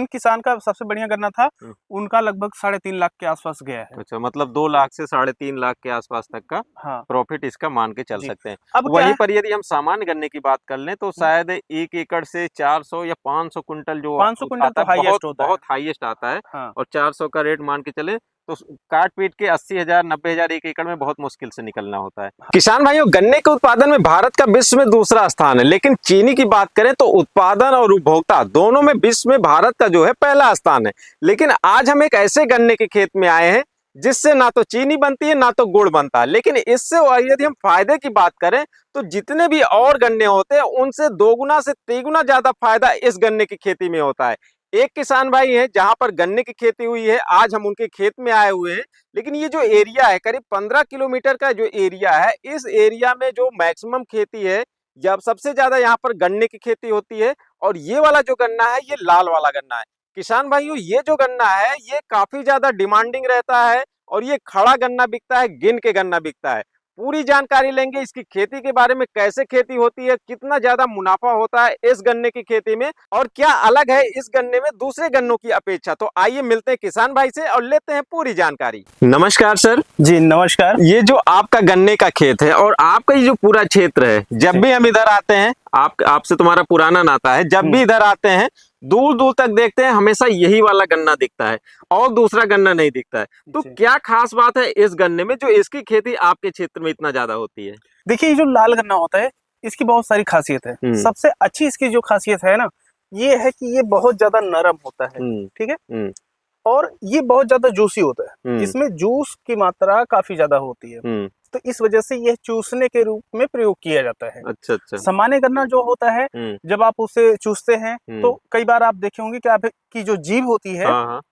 किसान का सबसे बढ़िया गन्ना था, हम्म। उनका लगभग 3.5 लाख के आसपास गया है। अच्छा, मतलब 2 लाख से 3.5 लाख के आसपास तक का हाँ प्रॉफिट इसका मान के चल जी। सकते हैं। अब क्या वहीं है, पर यदि हम सामान्य गन्ने की बात कर लें तो शायद 1 एकड़ से 400 या 500 क्विंटल जो 500 क्विंटल आता तो है, बहुत हाईएस्ट होता है। बहुत हाईएस्ट आता है। हाँ और 400 का रेट मान के चले तो काट पीट के 80,000 90,000 1 एकड़ में बहुत मुश्किल से निकलना होता है। किसान भाइयों, गन्ने के उत्पादन में भारत का विश्व में दूसरा स्थान है, लेकिन चीनी की बात करें तो उत्पादन और उपभोक्ता दोनों में विश्व में भारत का जो है पहला स्थान है। लेकिन आज हम एक ऐसे गन्ने के खेत में आए हैं जिससे ना तो चीनी बनती है ना तो गुड़ बनता है, लेकिन इससे यदि हम फायदे की बात करें तो जितने भी और गन्ने होते हैं उनसे 2 गुना से 3 गुना ज्यादा फायदा इस गन्ने की खेती में होता है। एक किसान भाई है जहां पर गन्ने की खेती हुई है, आज हम उनके खेत में आए हुए हैं। लेकिन ये जो एरिया है, करीब 15 किलोमीटर का जो एरिया है, इस एरिया में जो मैक्सिमम खेती है, जब सबसे ज्यादा यहाँ पर गन्ने की खेती होती है। और ये वाला जो गन्ना है ये लाल वाला गन्ना है। किसान भाइयों, ये जो गन्ना है ये काफी ज्यादा डिमांडिंग रहता है और ये खड़ा गन्ना बिकता है, गिन के गन्ना बिकता है। पूरी जानकारी लेंगे इसकी खेती के बारे में, कैसे खेती होती है, कितना ज्यादा मुनाफा होता है इस गन्ने की खेती में और क्या अलग है इस गन्ने में दूसरे गन्नों की अपेक्षा। तो आइए मिलते हैं किसान भाई से और लेते हैं पूरी जानकारी। नमस्कार सर जी, नमस्कार। ये जो आपका गन्ने का खेत है और आपका ये जो पूरा क्षेत्र है, जब भी हम इधर आते हैं, आपसे तुम्हारा पुराना नाता है, जब भी इधर आते हैं दूर दूर तक देखते हैं हमेशा यही वाला गन्ना दिखता है और दूसरा गन्ना नहीं दिखता है। तो क्या खास बात है इस गन्ने में जो इसकी खेती आपके क्षेत्र में इतना ज्यादा होती है? देखिए, ये जो लाल गन्ना होता है इसकी बहुत सारी खासियत है। सबसे अच्छी इसकी जो खासियत है ना, ये है कि ये बहुत ज्यादा नरम होता है, ठीक है, और ये बहुत ज्यादा जूसी होता है। इसमें जूस की मात्रा काफी ज्यादा होती है, तो इस वजह से यह चूसने के रूप में प्रयोग किया जाता है। अच्छा अच्छा। सामान्य गन्ना जो होता है, जब आप उसे चूसते हैं तो कई बार आप देखे होंगे कि आपकी जो जीभ होती है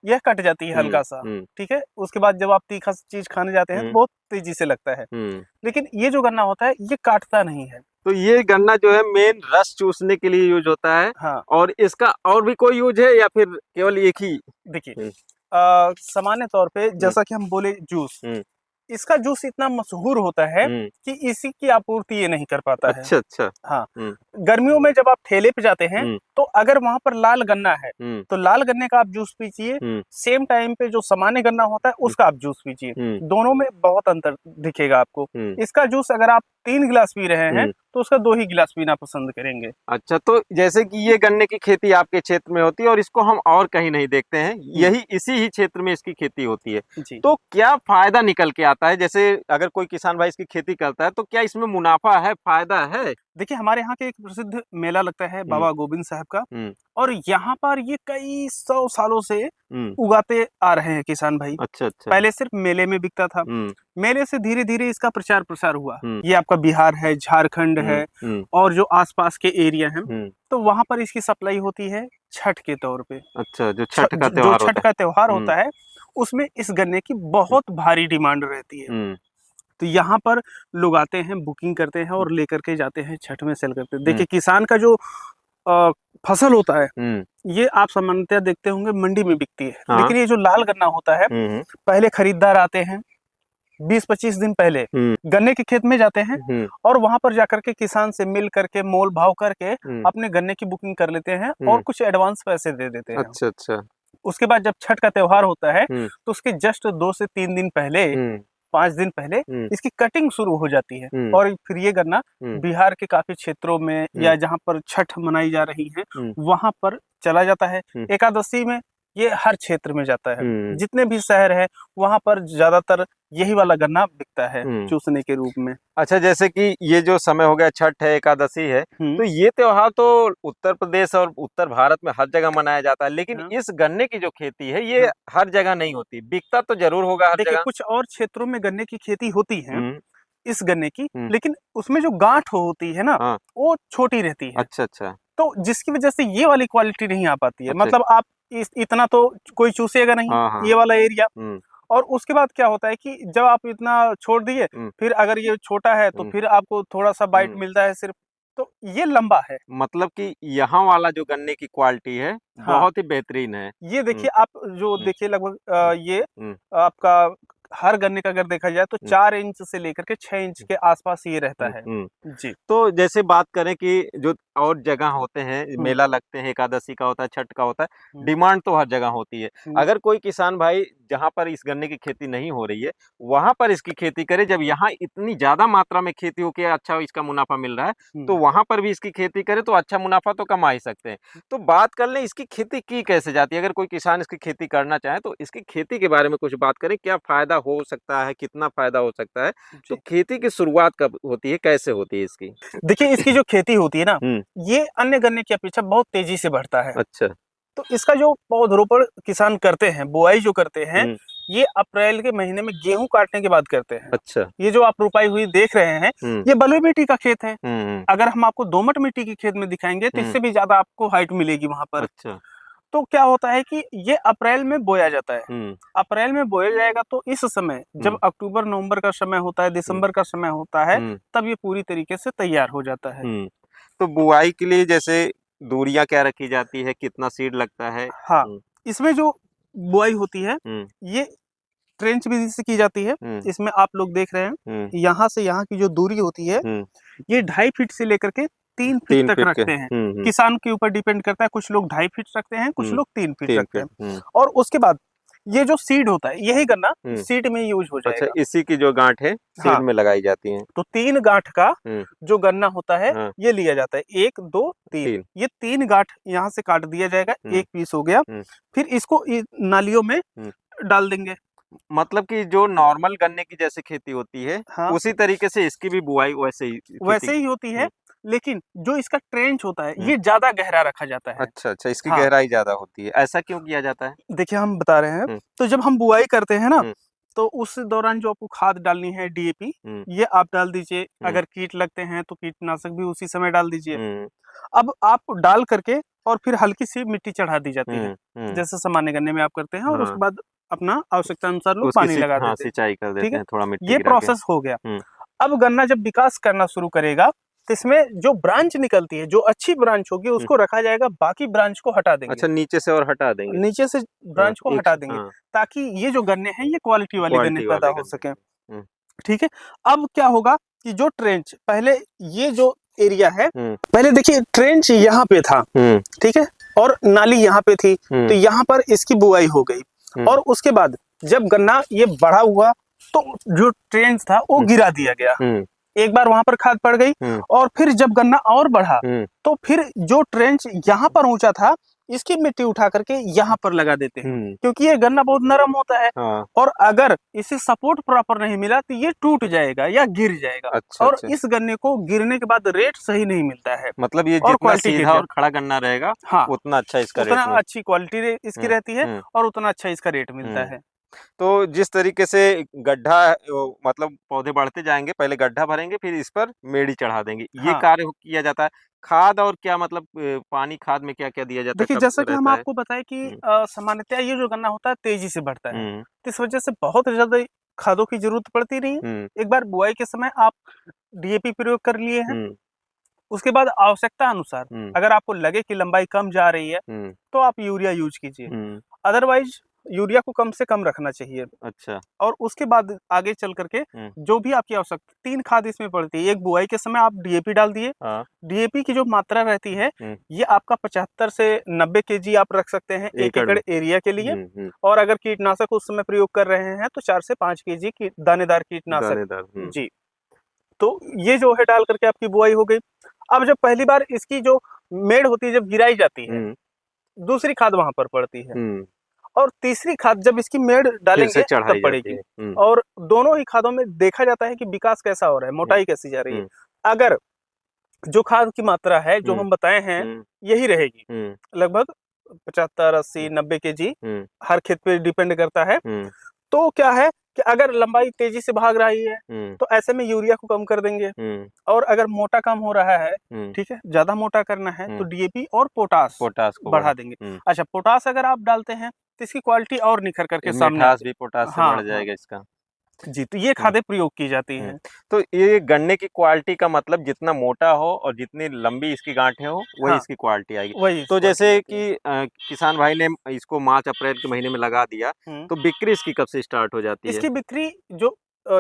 यह कट जाती है हल्का सा, ठीक है। उसके बाद जब आप तीखा चीज खाने जाते हैं तो बहुत तेजी से लगता है, लेकिन ये जो गन्ना होता है ये काटता नहीं है। तो ये गन्ना जो है मेन रस चूसने के लिए यूज होता है। हाँ। और इसका और भी कोई यूज है या फिर केवल एक ही? देखिए, सामान्य तौर पे जैसा कि हम बोले जूस, इसका जूस इतना मशहूर होता है कि इसी की आपूर्ति ये नहीं कर पाता है। अच्छा अच्छा। हाँ, गर्मियों में जब आप ठेले पे जाते हैं तो अगर वहां पर लाल गन्ना है तो लाल गन्ने का आप जूस पीजिए, सेम टाइम पे जो सामान्य गन्ना होता है उसका आप जूस पीजिए, दोनों में बहुत अंतर दिखेगा आपको। इसका जूस अगर आप 3 गिलास पी रहे हैं तो उसका 2 ही गिलास पीना पसंद करेंगे। अच्छा, तो जैसे कि ये गन्ने की खेती आपके क्षेत्र में होती है और इसको हम और कहीं नहीं देखते हैं, यही इसी ही क्षेत्र में इसकी खेती होती है, तो क्या फायदा निकल के आता है? जैसे अगर कोई किसान भाई इसकी खेती करता है तो क्या इसमें मुनाफा है, फायदा है? देखिए, हमारे यहाँ के एक प्रसिद्ध मेला लगता है बाबा गोविंद साहब का, और यहाँ पर ये कई 100 सालों से उगाते आ रहे हैं किसान भाई। अच्छा अच्छा। पहले सिर्फ मेले में बिकता था, मेले से धीरे धीरे इसका प्रचार प्रसार हुआ। ये आपका बिहार है, झारखंड है और जो आसपास के एरिया हैं, तो वहां पर इसकी सप्लाई होती है छठ के तौर पे। अच्छा, जो छठ का त्योहार होता है उसमें इस गन्ने की बहुत भारी डिमांड रहती है। तो यहाँ पर लोग आते हैं, बुकिंग करते हैं और लेकर के जाते हैं, छठ में सेल करते हैं। देखिए, किसान का जो फसल होता है ये आप सामान्यतः देखते होंगे मंडी में बिकती है, लेकिन ये जो लाल गन्ना होता है पहले खरीदार आते हैं, 20-25 दिन पहले गन्ने के खेत में जाते हैं और वहां पर जाकर के किसान से मिल करके मोल भाव करके अपने गन्ने की बुकिंग कर लेते हैं और कुछ एडवांस पैसे दे देते हैं। अच्छा अच्छा। उसके बाद जब छठ का त्योहार होता है तो उसके जस्ट 2 से 3 दिन पहले, 5 दिन पहले इसकी कटिंग शुरू हो जाती है और फिर ये गन्ना बिहार के काफी क्षेत्रों में या जहाँ पर छठ मनाई जा रही है वहां पर चला जाता है। एकादशी में ये हर क्षेत्र में जाता है, जितने भी शहर है वहां पर ज्यादातर यही वाला गन्ना बिकता है चूसने के रूप में। अच्छा, जैसे कि ये जो समय हो गया, छठ है, एकादशी है, तो ये त्योहार तो उत्तर प्रदेश और उत्तर भारत में हर जगह मनाया जाता है, लेकिन इस गन्ने की जो खेती है ये हर जगह नहीं होती, बिकता तो जरूर होगा हर जगह। कुछ और क्षेत्रों में गन्ने की खेती होती है इस गन्ने की, लेकिन उसमें जो गांठ होती है ना वो छोटी रहती है। अच्छा अच्छा। तो जिसकी वजह से ये वाली क्वालिटी नहीं आ पाती है। मतलब आप इतना तो कोई चूसेगा नहीं ये वाला एरिया। और उसके बाद क्या होता है कि जब आप इतना छोड़ दिए, फिर अगर ये छोटा है तो फिर आपको थोड़ा सा बाइट मिलता है सिर्फ, तो ये लंबा है। मतलब कि यहाँ वाला जो गन्ने की क्वालिटी है बहुत ही बेहतरीन है। ये देखिए, आप जो देखिए लगभग ये आपका हर गन्ने का अगर देखा जाए तो 4 इंच से लेकर के 6 इंच के आसपास ये रहता है जी। तो जैसे बात करें कि जो और जगह होते हैं, मेला लगते हैं, एकादशी का होता है, छठ का होता है, डिमांड तो हर जगह होती है। अगर कोई किसान भाई जहाँ पर इस गन्ने की खेती नहीं हो रही है, वहां पर इसकी खेती करे, जब यहाँ इतनी ज्यादा मात्रा में खेती हो के अच्छा इसका मुनाफा मिल रहा है, तो वहां पर भी इसकी खेती करे तो अच्छा मुनाफा तो कमा ही सकते हैं। तो बात कर लें इसकी खेती की कैसे जाती है, अगर कोई किसान इसकी खेती करना चाहे तो इसकी खेती के बारे में कुछ बात करें, क्या फायदा हो सकता है, कितना फायदा हो सकता है, तो खेती की शुरुआत कब होती है, कैसे होती है इसकी? देखिए, इसकी जो खेती होती है ना, ये अन्य गन्ने की अपेक्षा बहुत तेजी से बढ़ता है। अच्छा। तो इसका जो पौधरोपण किसान करते हैं, बुआई जो करते हैं, ये अप्रैल के महीने में गेहूं काटने के बाद करते हैं। अच्छा। ये जो आप रुपाई हुई देख रहे हैं, ये बलुई मिट्टी का खेत है। अगर हम आपको दोमट मिट्टी के खेत में दिखाएंगे तो इससे भी ज्यादा आपको हाइट मिलेगी वहां पर। अच्छा। तो क्या होता है कि ये अप्रैल में बोया जाता है। अप्रैल में बोया जाएगा तो इस समय जब अक्टूबर नवंबर का समय होता है, दिसंबर का समय होता है, तब ये पूरी तरीके से तैयार हो जाता है। तो बुआई के लिए जैसे दूरियां क्या रखी जाती है, कितना सीड लगता है? हाँ, इसमें जो बुआई होती है ये ट्रेंच विधि से की जाती है। इसमें आप लोग देख रहे हैं, यहाँ से यहाँ की जो दूरी होती है ये 2.5 फीट से लेकर के 3 फीट तक रखते हैं। किसान के ऊपर डिपेंड करता है, कुछ लोग 2.5 फीट रखते हैं, कुछ लोग 3 फीट रखते हैं। और उसके बाद ये जो सीड होता है, यही गन्ना सीड में यूज हो जाएगा। अच्छा, इसी की जो गांठ है सीड में लगाई जाती है। तो 3 गांठ का जो गन्ना होता है ये लिया जाता है, 1 2 3। ये 3 गांठ यहाँ से काट दिया जाएगा, एक पीस हो गया। फिर इसको नालियों में डाल देंगे। मतलब कि जो नॉर्मल गन्ने की जैसे खेती होती है, उसी तरीके से इसकी भी बुआई वैसे ही होती है, लेकिन जो इसका ट्रेंच होता है ये ज्यादा गहरा रखा जाता है। अच्छा अच्छा, इसकी गहराई ज्यादा होती है, ऐसा क्यों किया जाता है? देखिए, हम बता रहे हैं। तो जब हम बुआई करते हैं ना, तो उस दौरान जो आपको खाद डालनी है, डीएपी, ये आप डाल दीजिए। अगर कीट लगते हैं तो कीटनाशक भी उसी समय डाल दीजिए। अब आप डाल करके और फिर हल्की सी मिट्टी चढ़ा दी जाती है, जैसे सामान्य गन्ने में आप करते हैं, और उसके बाद अपना आवश्यकता अनुसार लोग पानी लगा देते हैं, सिंचाई कर देते हैं, थोड़ा मिट्टी ये प्रोसेस हो गया। अब गन्ना जब विकास करना शुरू करेगा तो इसमें जो ब्रांच निकलती है, जो अच्छी ब्रांच होगी उसको रखा जाएगा, बाकी ब्रांच को हटा देंगे। अच्छा, नीचे से और हटा देंगे? नीचे से ब्रांच को हटा देंगे, ताकि ये जो गन्ने हैं ये क्वालिटी वाले गन्ने पैदा हो सके। ठीक है। अब क्या होगा कि जो ट्रेंच, पहले ये जो एरिया है, पहले देखिए ट्रेंच यहाँ पे था, ठीक है, और नाली यहाँ पे थी, तो यहाँ पर इसकी बुआई हो गई। और उसके बाद जब गन्ना ये बड़ा हुआ तो जो ट्रेंच था वो गिरा दिया गया। एक बार वहां पर खाद पड़ गई, और फिर जब गन्ना और बढ़ा तो फिर जो ट्रेंच यहाँ पर ऊंचा था, इसकी मिट्टी उठा करके यहाँ पर लगा देते हैं, क्योंकि ये गन्ना बहुत नरम होता है। और अगर इसे सपोर्ट प्रॉपर नहीं मिला तो ये टूट जाएगा या गिर जाएगा। अच्छा, और इस गन्ने को गिरने के बाद रेट सही नहीं मिलता है। मतलब ये जितना सीधा और खड़ा गन्ना रहेगा, उतना अच्छा इसका उतना अच्छी क्वालिटी इसकी रहती है, और उतना अच्छा इसका रेट मिलता है। तो जिस तरीके से गड्ढा, मतलब पौधे बढ़ते जाएंगे, पहले गड्ढा भरेंगे, फिर इस पर मेड़ी चढ़ा देंगे, ये कार्य किया जाता है। खाद और क्या, मतलब पानी, खाद में क्या क्या दिया जाता है? देखिए, जैसा कि हम आपको बताएं कि सामान्यतः ये जो गन्ना होता है तेजी से बढ़ता है, इस वजह से बहुत ज्यादा खादों की जरूरत पड़ती नहीं है। एक बार बुआई के समय आप डीएपी प्रयोग कर लिए हैं, उसके बाद आवश्यकता अनुसार अगर आपको लगे कि लंबाई कम जा रही है तो आप यूरिया यूज कीजिए, अदरवाइज यूरिया को कम से कम रखना चाहिए। अच्छा। और उसके बाद आगे चल करके जो भी आपकी आवश्यकता, 3 खाद इसमें पड़ती है। एक बुआई के समय आप डीएपी डाल दिए। डीएपी की जो मात्रा रहती है ये आपका 75 से 90 केजी आप रख सकते हैं 1 एकड़ एरिया के लिए। और अगर कीटनाशक उस समय प्रयोग कर रहे हैं तो 4 से 5 केजी की दानेदार कीटनाशक जी। तो ये जो है डाल करके आपकी बुआई हो गई। अब जब पहली बार इसकी जो मेड़ होती है, जब गिराई जाती है, दूसरी खाद वहां पर पड़ती है, और तीसरी खाद जब इसकी मेड़ डालेंगे तब पड़ेगी। और दोनों ही खादों में देखा जाता है कि विकास कैसा हो रहा है, मोटाई कैसी जा रही है। अगर जो खाद की मात्रा है जो हम बताए हैं यही रहेगी, लगभग 75 80 90 केजी, हर खेत पे डिपेंड करता है। तो क्या है कि अगर लंबाई तेजी से भाग रही है तो ऐसे में यूरिया को कम कर देंगे। और अगर मोटा कम हो रहा है, ठीक है, ज्यादा मोटा करना है, तो डीएपी और पोटास को बढ़ा देंगे। अच्छा, पोटास अगर आप डालते हैं तो इसकी क्वालिटी और निखर करके सामने भी पोटास से बढ़ जाएगा इसका। जी, तो ये खादें प्रयोग की जाती हैं। तो ये गन्ने की क्वालिटी का मतलब जितना मोटा हो और जितनी लंबी इसकी गांठें हो वही हाँ, इसकी क्वालिटी आएगी। वही तो क्वालिटी जैसे रहती है। कि किसान भाई ने इसको मार्च अप्रैल के महीने में लगा दिया, हुँ। तो बिक्री इसकी कब से स्टार्ट हो जाती है? इसकी बिक्री जो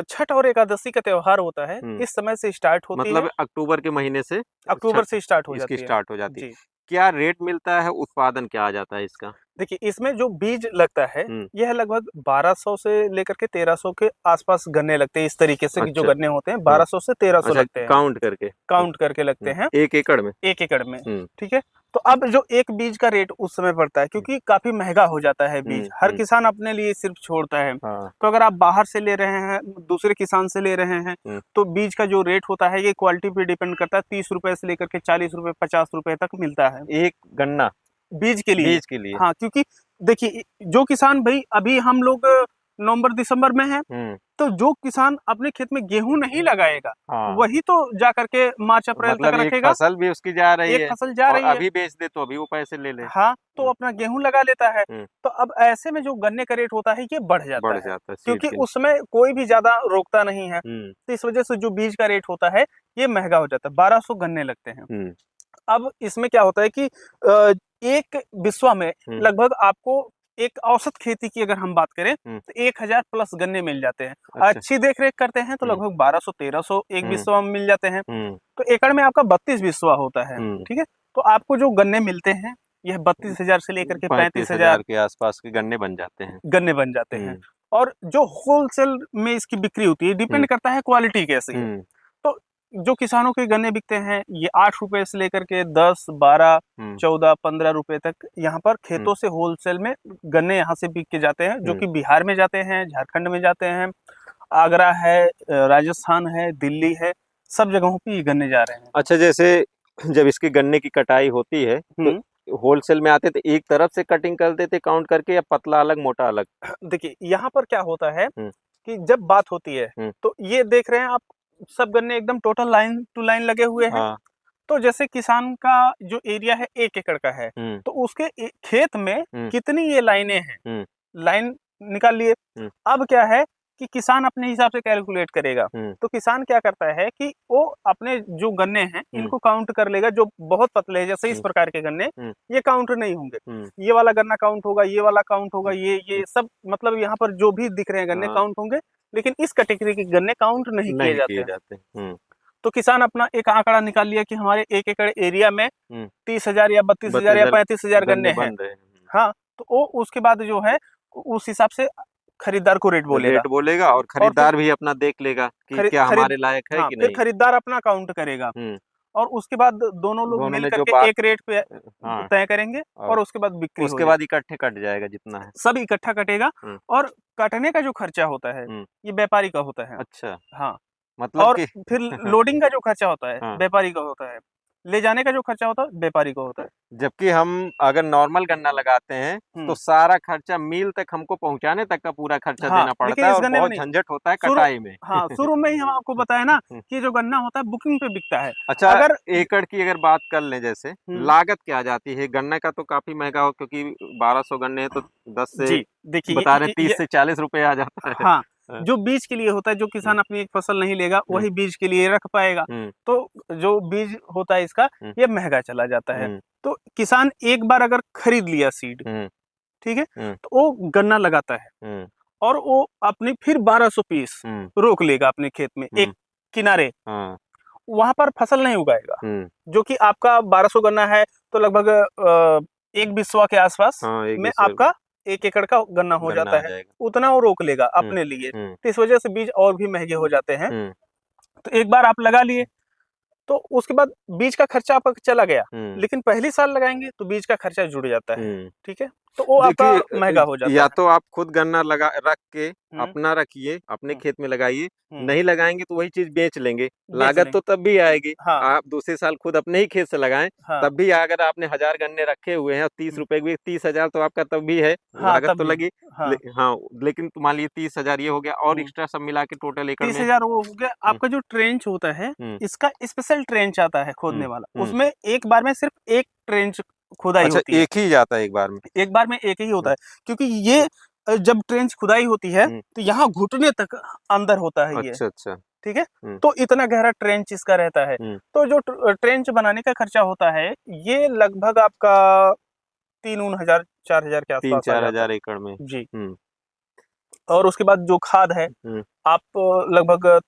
छठ और एकादशी का त्योहार होता है, हुँ, इस समय से स्टार्ट होती है, मतलब अक्टूबर के महीने से अक्टूबर छठ से स्टार्ट हो इसकी जाती है। स्टार्ट हो जाती है। जी। क्या रेट मिलता है, उत्पादन क्या आ जाता है इसका? देखिए, इसमें जो बीज लगता है, हुँ, यह लगभग 1200 से लेकर के 1300 के आसपास गन्ने लगते हैं। इस तरीके से कि जो अच्छा, गन्ने होते हैं हाँ, 1200 से 1300 अच्छा लगते हैं, काउंट करके। काउंट करके लगते हैं 1 एकड़ में? 1 एकड़ में, हुँ, ठीक है? तो अब जो एक बीज का रेट उस समय पड़ता है, क्योंकि काफ़ी महँगा हो जाता है बीज, हुँ, हर हुँ, किसान अपने लिए सिर्फ़ छोड़ता है। हाँ, तो अगर आप बाहर से ले रहे हैं, दूसरे किसान से ले रहे हैं, हुँ, तो बीज का जो रेट होता है, ये क्वालिटी पे डिपेंड करता है, ₹30 से लेकर के ₹40, ₹50 तक मिलता है, एक गन्ना बीज के लिए। बीज के लिए? हाँ, क्योंकि देखिए, जो किसान भई अभी हम लोग नवंबर-दिसंबर में हैं, हुँ, तो जो किसान अपने खेत में गेहूँ नहीं लगाएगा, हाँ। वही तो जा कर के मार्च-अप्रैल तक मतलब एक रखेगा, फसल भी उसकी जा रही एक है फसल जा और रही है। अभी बेच दे तो अभी वो पैसे ले ले। हाँ, तो हुँ, अपना गेहूँ लगा लेता है। हुँ, तो अब ऐसे में जो गन्ने का रेट होता है, ये बढ़ जाता बढ़ है, जाता है क्योंकि सीज़न। उसमें कोई भी ज़्यादा रोकता नहीं है। हुँ, तो इस वजह से जो बीज का रेट होता है, ये महँगा हो जाता है, 1200 गन्ने लगते हैं। हुँ, अब इसमें क्या होता है कि एक बिस्वा में हुँ, लगभग आपको एक औसत खेती की अगर हम बात करें, हुँ, तो 1000 प्लस गन्ने मिल जाते हैं। अच्छा। अच्छी देख-रेख करते हैं, तो हुँ, लगभग 1200-1300 एक हुँ, बिस्वा में मिल जाते हैं। हुँ, तो एकड़ में आपका 32 बिस्वा होता है, हुँ, ठीक है? तो आपको जो गन्ने मिलते हैं, यह 32,000 से लेकर के 35,000 35,000 के आसपास के गन्ने बन जाते हैं। गन्ने बन जाते हैं। हुँ, और जो होलसेल में इसकी बिक्री होती है, हुँ, डिपेंड करता है क्वालिटी कैसी है। हुँ, तो जो किसानों के गन्ने बिकते हैं, ये ₹8 से लेकर के 10, 12, हुँ, 14, ₹15 तक यहाँ पर हुँ, खेतों से होलसेल में गन्ने यहाँ से बिक के जाते हैं, जो हुँ। कि बिहार में जाते हैं, झारखंड में जाते हैं, आगरा है, राजस्थान है, दिल्ली है, सब जगहों पे ये गन्ने जा रहे हैं। अच्छा जैसे जब इसकी गन्ने की कटाई होती है, तो हुँ, होलसेल में आते तो एक तरफ से कटिंग कर देते काउंट करके या पतला अलग, मोटा अलग? देखिए, यहाँ पर क्या होता है हुँ, कि जब बात होती है, हुँ, तो ये देख रहे हैं आप, सब गन्ने एकदम टोटल लाइन टू लाइन लगे हुए हैं। हाँ, तो जैसे किसान का जो एरिया है 1 एकड़ का है, हुँ, तो उसके खेत में हुँ, कितनी ये लाइनें हैं, हुँ, लाइन निकाल लिए। हुँ, अब क्या है कि किसान अपने हिसाब से कैलकुलेट करेगा। हुँ, तो किसान क्या करता है कि वो अपने जो गन्ने हैं, हुँ, इनको काउंट कर लेगा, जो बहुत पतले हैं, जैसे इस हुँ, प्रकार के गन्ने, हुँ, ये काउंट नहीं होंगे। हुँ, ये वाला गन्ना काउंट होगा, ये वाला काउंट होगा, हुँ, ये हुँ, सब मतलब यहाँ पर जो भी दिख रहे हैं गन्ने हाँ, काउंट होंगे, लेकिन इस कैटेगरी के गन्ने काउंट नहीं किए नहीं जाते किए हैं। जाते। हुँ, तो किसान अपना एक आंकड़ा निकाल लिया कि हमारे 1 एकड़ एरिया में हुँ, 30,000 या 32,000 या 32,000 35,000 गन्ने गन्ने हैं। बन रहे हैं। हाँ, तो वो उसके बाद जो है, उस हिसाब से खरीदार को रेट बोलेगा। रेट बोलेगा और और फिर खरीदार भी अपना देख लेगा कि क्या खरीद हमारे लायक है हाँ, कि फिर नहीं। खरीदार अपना काउंट करेगा, हुँ, और उसके बाद दोनों लोग दोनों मिल ने कर जो के बात एक रेट पे हाँ, तय करेंगे, और और उसके बाद बिक्री हो उसके जाए। बाद इकट्ठे कट जाएगा जितना है। सब इकट्ठा कटेगा, हुँ, और कटने का जो खर्चा होता है, हुँ, ये व्यापारी का होता है। अच्छा हाँ, मतलब और कि फिर लोडिंग का जो खर्चा होता है, हाँ, व्यापारी का होता है। ले जाने का जो खर्चा होता है, व्यापारी का होता है। जबकि हम अगर नॉर्मल गन्ना लगाते हैं, तो हुँ, सारा खर्चा मील तक हमको पहुँचाने तक का पूरा खर्चा हाँ, देना लेकिन पड़ता है इस और गन्ने में बहुत नहीं। झंझट होता है शुरू कटाई में। हाँ, शुरू में ही हम आपको बताया ना कि जो गन्ना होता है बुकिंग पे बिकता है। अच्छा, अगर एकड़ की अगर बात कर लें जैसे, हुँ, लागत क्या आ जाती है? गन्ने का तो काफ़ी महँगा हो क्योंकि 1200 गन्ने हैं तो 10 से जी, देखिए बता रहे हैं ये 30 से 40 रुपए आ जाता है। हाँ, हाँ, जो बीज के लिए होता है, जो हुँ, किसान अपनी एक फसल नहीं लेगा, हुँ, वही बीज के लिए रख पाएगा। हुँ, तो जो बीज होता है इसका, हुँ, ये महँगा चला जाता है। हुँ, तो किसान एक बार अगर खरीद लिया सीड, हुँ, ठीक है? हुँ, तो वो गन्ना लगाता है, हुँ, और वो अपनी फिर 1200 पीस हुँ, रोक लेगा अपने खेत में, एक हुँ, किनारे। हाँ, वहाँ पर फसल नहीं उगाएगा। हुँ, जो कि आपका 1200 गन्ना है, तो लगभग 1 बिस्वा के आसपास हाँ, 1 में बीसवा आपका 1 एकड़ का गन्ना हो गन्ना जाता आ है। जाएगा। उतना वो रोक लेगा हुँ, अपने लिए। हुँ, तो इस वजह से बीज और भी महँगे हो जाते हैं। हुँ, तो एक बार आप लगा लिए, तो उसके बाद बीज का खर्चा आपका चला गया। हुँ, लेकिन पहली साल लगाएँगे तो बीज का खर्चा जुड़ जाता है। हुँ। ठीक है? तो वो आपका देखिए महँगा हो जाता या है। तो आप खुद गन्ना लगा रख के हुँ, अपना रखिए, अपने हुँ, खेत में लगाइए, हुँ। नहीं लगाएँगे तो वही चीज़ बेच लेंगे। बेच लागत लेंगे। तो तब भी आएगी। हाँ, आप दूसरे साल खुद अपने ही खेत से लगाएँ, हाँ। तब भी अगर आपने 1000 गन्ने रखे हुए हैं और ₹30 हुँ। की 30,000 तो आपका तब भी है, हाँ, लागत तब तो भी। लगी। हाँ। हाँ, लेकिन मान लीजिए 30,000 ये हो गया और हुँ। एक्स्ट्रा सब मिला के टोटल एकड़ में 30,000 वो हो गया। हुँ, आपका जो ट्रेंच होता है, हुँ, इसका स्पेशल ट्रेंच आता है खोदने हुँ, वाला। हुँ। उसमें एक बार में सिर्फ़ 1 ट्रेंच खुदाई अच्छा होती है। एक ही जाता है एक बार में? एक बार में एक ही होता हुँ, है, क्योंकि ये जब ट्रेंच खुदाई होती है तो यहाँ घुटने तक अंदर होता है ये। अच्छा अच्छा। ठीक है, तो इतना गहरा ट्रेंच इसका रहता है। तो जो ट्रेंच बनाने का खर्चा होता है ये लगभग आपका 3-4 हजार के आसपास आ 3-4 जाता हजार है एकड़ में। जी। और उसके बाद जो खाद है आप लगभग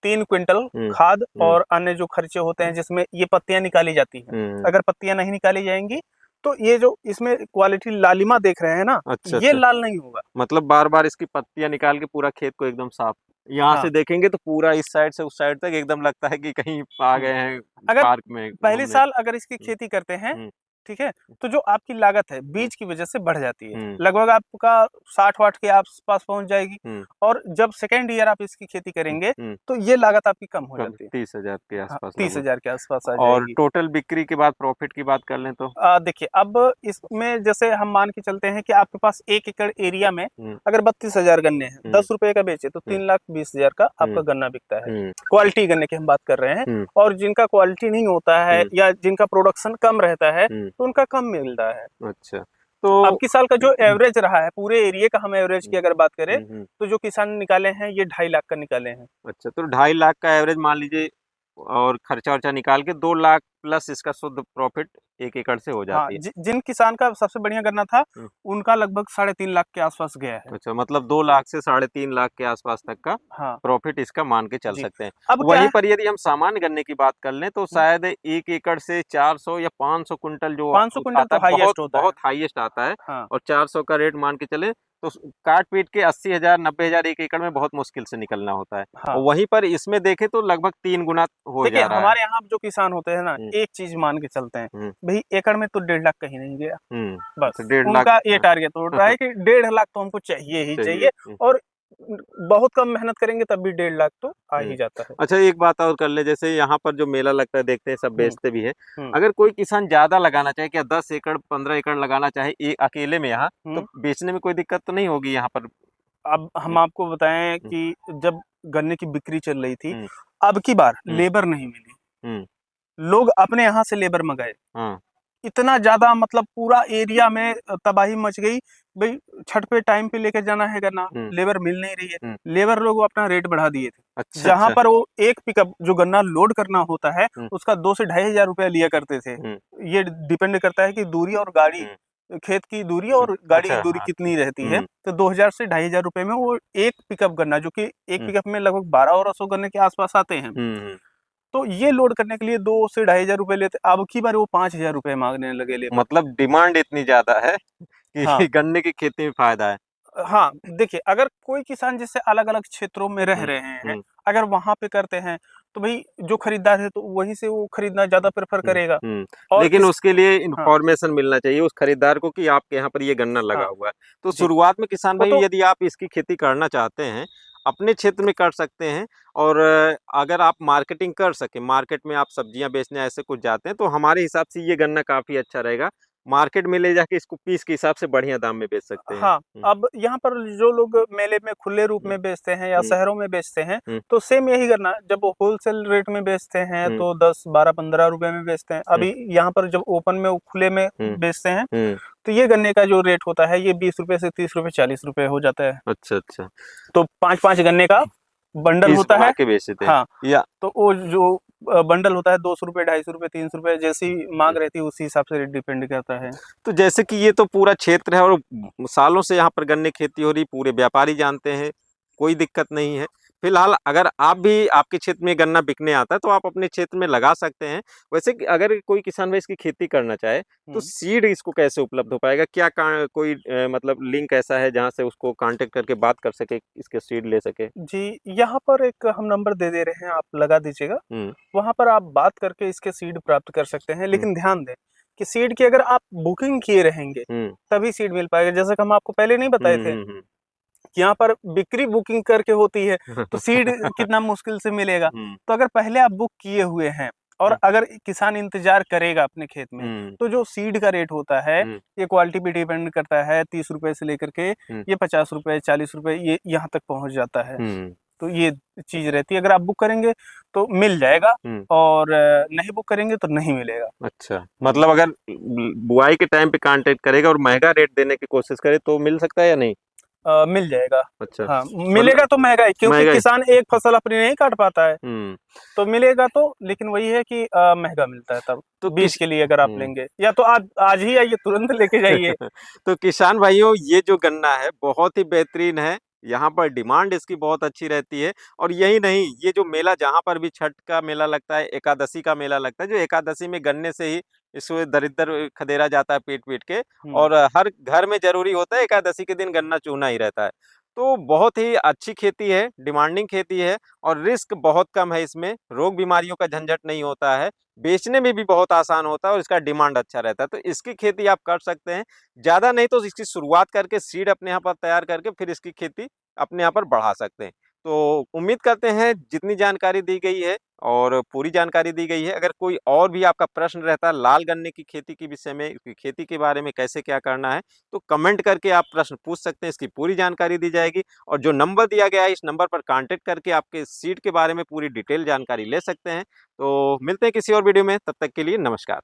3 क्विंटल खाद और अन्य जो खर्चे होते हैं जिसमें ये पत्तियां निकाली जाती हैं। अगर पत्तियां नहीं निकाली जाएंगी तो ये जो इसमें क्वालिटी लालिमा देख रहे हैं ना, अच्छा ये अच्छा। लाल नहीं होगा। मतलब बार बार इसकी पत्तियां निकाल के पूरा खेत को एकदम साफ, यहाँ हाँ। से देखेंगे तो पूरा इस साइड से उस साइड तक एकदम लगता है कि कहीं आ गए हैं अगर पार्क में पहले घूमने। साल अगर इसकी खेती करते हैं, ठीक है, तो जो आपकी लागत है बीज की वजह से बढ़ जाती है, लगभग आपका 60-60 के आसपास पहुंच जाएगी। और जब सेकेंड ईयर आप इसकी खेती करेंगे तो ये लागत आपकी कम हो जाती है, 30,000 के हाँ, आसपास 30,000 के आसपास आ और जाएगी। टोटल बिक्री के बाद प्रॉफिट की बात कर लें तो देखिए अब इसमें जैसे हम मान के चलते हैं कि आपके पास 1 एकड़ एरिया में अगर 32,000 गन्ने हैं, 10 रुपए का बेचे तो 3,20,000 का आपका गन्ना बिकता है। क्वालिटी गन्ने की हम बात कर रहे हैं। और जिनका क्वालिटी नहीं होता है या जिनका प्रोडक्शन कम रहता है तो उनका कम मिलता है। अच्छा, तो अब की साल का जो एवरेज रहा है पूरे एरिया का, हम एवरेज की अगर बात करें तो जो किसान निकाले हैं ये 2.5 लाख का निकाले हैं। अच्छा, तो 2.5 लाख का एवरेज मान लीजिए और खर्चा वर्चा निकाल के 2 लाख प्लस इसका शुद्ध प्रॉफिट 1 एकड़ से हो हाँ, जाती है। जिन किसान का सबसे बढ़िया गन्ना था उनका लगभग 3.5 लाख के आसपास गया है। अच्छा, मतलब 2 लाख से 3.5 लाख के आसपास तक का हाँ प्रॉफिट इसका मान के चल जी। सकते हैं। अब क्या वहीं है, पर यदि हम सामान्य गन्ने की बात कर लें तो शायद 1 एकड़ से 400 या 500 कुंटल जो 500 क्विंटल आता तो है, बहुत हाईएस्ट होता है। बहुत हाईएस्ट आता है। हाँ और 400 का रेट मान के चले तो काट पीट के 80,000 90,000 1 एकड़ में बहुत मुश्किल से निकलना होता है। हाँ। और वहीं पर इसमें देखें तो लगभग 3 गुना हो देखिए जा रहा है। हमारे यहाँ जो किसान होते हैं ना, एक चीज मान के चलते हैं भाई, एकड़ में तो 1.5 लाख कहीं नहीं गया, बस तो 1.5 लाख उनका ये टारगेट होता है कि 1.5 लाख तो हमको चाहिए ही चाहिए। और बहुत कम मेहनत करेंगे तब भी 1.5 लाख तो आ ही जाता है। अच्छा, एक बात और कर ले, जैसे यहाँ पर जो मेला लगता है देखते हैं सब बेचते भी हैं। हम्म। अगर कोई किसान ज्यादा लगाना चाहे, क्या 10 एकड़ 15 एकड़ लगाना चाहे अकेले में यहाँ, तो बेचने में कोई दिक्कत तो नहीं होगी यहाँ पर? अब हम आपको बताएं कि जब गन्ने की बिक्री चल रही थी, अब की बार लेबर नहीं मिली, लोग अपने यहाँ से लेबर मंगाए। इतना ज्यादा मतलब पूरा एरिया में तबाही मच गई भाई, छठ पे टाइम पे लेके जाना है गन्ना, लेबर मिल नहीं रही है। लेबर लोग अपना रेट बढ़ा दिए थे। अच्छा, जहाँ अच्छा। पर वो एक पिकअप जो गन्ना लोड करना होता है उसका 2 से 2.5 हजार रुपया लिया करते थे। ये डिपेंड करता है कि दूरी और गाड़ी, खेत की दूरी और गाड़ी की अच्छा, दूरी हाँ। कितनी रहती है। तो 2,000 से 2.5 हजार रुपए में वो एक पिकअप गन्ना, जो कि एक पिकअप में लगभग 1200 गन्ने के आसपास आते हैं, तो ये लोड करने के लिए 2 से 2.5 हजार रुपए लेते। अब की बार वो 5 हजार रुपए मांगने लगे लेबर। मतलब डिमांड इतनी ज्यादा है कि हाँ गन्ने की खेती में फायदा है। हाँ, देखिए अगर कोई किसान जैसे अलग अलग क्षेत्रों में रह रहे हैं, अगर वहां पे करते हैं तो भाई जो खरीदार है तो वहीं से वो खरीदना ज्यादा प्रेफर करेगा। और लेकिन उसके लिए हाँ इंफॉर्मेशन मिलना चाहिए उस खरीदार को कि आपके यहाँ पर ये गन्ना लगा हाँ हुआ है। तो जी, शुरुआत में किसान वो भाई तो यदि आप इसकी खेती करना चाहते हैं, अपने क्षेत्र में कर सकते हैं। और अगर आप मार्केटिंग कर सके, मार्केट में आप सब्जियां बेचने ऐसे कुछ जाते हैं, तो हमारे हिसाब से ये गन्ना काफी अच्छा रहेगा। मार्केट में ले जाके इसको पीस के हिसाब से बढ़िया दाम में बेच सकते हैं। हाँ, अब यहाँ पर जो लोग मेले में खुले रूप में बेचते हैं या शहरों में बेचते हैं तो सेम यही करना, जब वो होलसेल रेट में बेचते हैं तो 10, 12, 15 रुपए में बेचते हैं। अभी यहाँ पर जब ओपन में खुले में बेचते हैं तो ये गन्ने का जो रेट होता है ये 20 रुपए से 30 रुपए 40 रुपए हो जाता है। अच्छा अच्छा। तो 5-5 गन्ने का बंडल होता बना है। के बेचते हैं हाँ, या तो वो जो बंडल होता है 200 रुपए, 250 रुपए, 300 रुपए, जैसी मांग रहती है उसी हिसाब से डिपेंड करता है। तो जैसे कि ये तो पूरा क्षेत्र है और सालों से यहाँ पर गन्ने खेती हो रही, पूरे व्यापारी जानते हैं, कोई दिक्कत नहीं है। फिलहाल अगर आप भी, आपके क्षेत्र में गन्ना बिकने आता है तो आप अपने क्षेत्र में लगा सकते हैं। वैसे कि अगर कोई किसान भाई इसकी खेती करना चाहे तो सीड इसको कैसे उपलब्ध हो पाएगा? क्या कोई मतलब लिंक ऐसा है जहाँ से उसको कांटेक्ट करके बात कर सके, इसके सीड ले सके? जी, यहाँ पर एक हम नंबर दे दे रहे हैं, आप लगा दीजिएगा। वहां पर आप बात करके इसके सीड प्राप्त कर सकते हैं। लेकिन ध्यान दें कि सीड की अगर आप बुकिंग किए रहेंगे तभी सीड मिल पाएगा। जैसे कि हम आपको पहले नहीं बताए थे कि यहाँ पर बिक्री बुकिंग करके होती है, तो सीड कितना मुश्किल से मिलेगा। तो अगर पहले आप बुक किए हुए हैं और अगर किसान इंतजार करेगा अपने खेत में, तो जो सीड का रेट होता है ये क्वालिटी पे डिपेंड करता है। 30 रुपए से लेकर के ये 50 रुपए 40 रुपए ये यहाँ तक पहुंच जाता है। तो ये चीज रहती है, अगर आप बुक करेंगे तो मिल जाएगा और नहीं बुक करेंगे तो नहीं मिलेगा। अच्छा, मतलब अगर बुआई के टाइम पे कांटेक्ट करेगा और महंगा रेट देने की कोशिश करे तो मिल सकता है या नहीं? मिल जाएगा। अच्छा। हाँ, मिलेगा तो महंगा है, क्योंकि महंगा है। किसान एक फसल अपनी नहीं काट पाता है। हम्म। तो मिलेगा तो, लेकिन वही है कि महंगा मिलता है तब तो बीज के लिए, अगर आप लेंगे, या तो आज आज ही आइए, तुरंत लेके जाइए। तो किसान भाइयों, ये जो गन्ना है बहुत ही बेहतरीन है। यहाँ पर डिमांड इसकी बहुत अच्छी रहती है। और यही नहीं, ये जो मेला, जहाँ पर भी छठ का मेला लगता है, एकादशी का मेला लगता है, जो एकादशी में गन्ने से ही इसको दरिद्र खदेरा जाता है पीट पीट के। और हर घर में जरूरी होता है एकादशी के दिन गन्ना चूना ही रहता है। तो बहुत ही अच्छी खेती है, डिमांडिंग खेती है, और रिस्क बहुत कम है इसमें। रोग बीमारियों का झंझट नहीं होता है, बेचने में भी बहुत आसान होता है, और इसका डिमांड अच्छा रहता है। तो इसकी खेती आप कर सकते हैं। ज़्यादा नहीं तो इसकी शुरुआत करके सीड अपने यहाँ पर तैयार करके फिर इसकी खेती अपने यहाँ पर बढ़ा सकते हैं। तो उम्मीद करते हैं जितनी जानकारी दी गई है और पूरी जानकारी दी गई है। अगर कोई और भी आपका प्रश्न रहता है लाल गन्ने की खेती के विषय में, इसकी खेती के बारे में कैसे क्या करना है, तो कमेंट करके आप प्रश्न पूछ सकते हैं, इसकी पूरी जानकारी दी जाएगी। और जो नंबर दिया गया है, इस नंबर पर कांटेक्ट करके आपके सीड के बारे में पूरी डिटेल जानकारी ले सकते हैं। तो मिलते हैं किसी और वीडियो में, तब तक के लिए नमस्कार।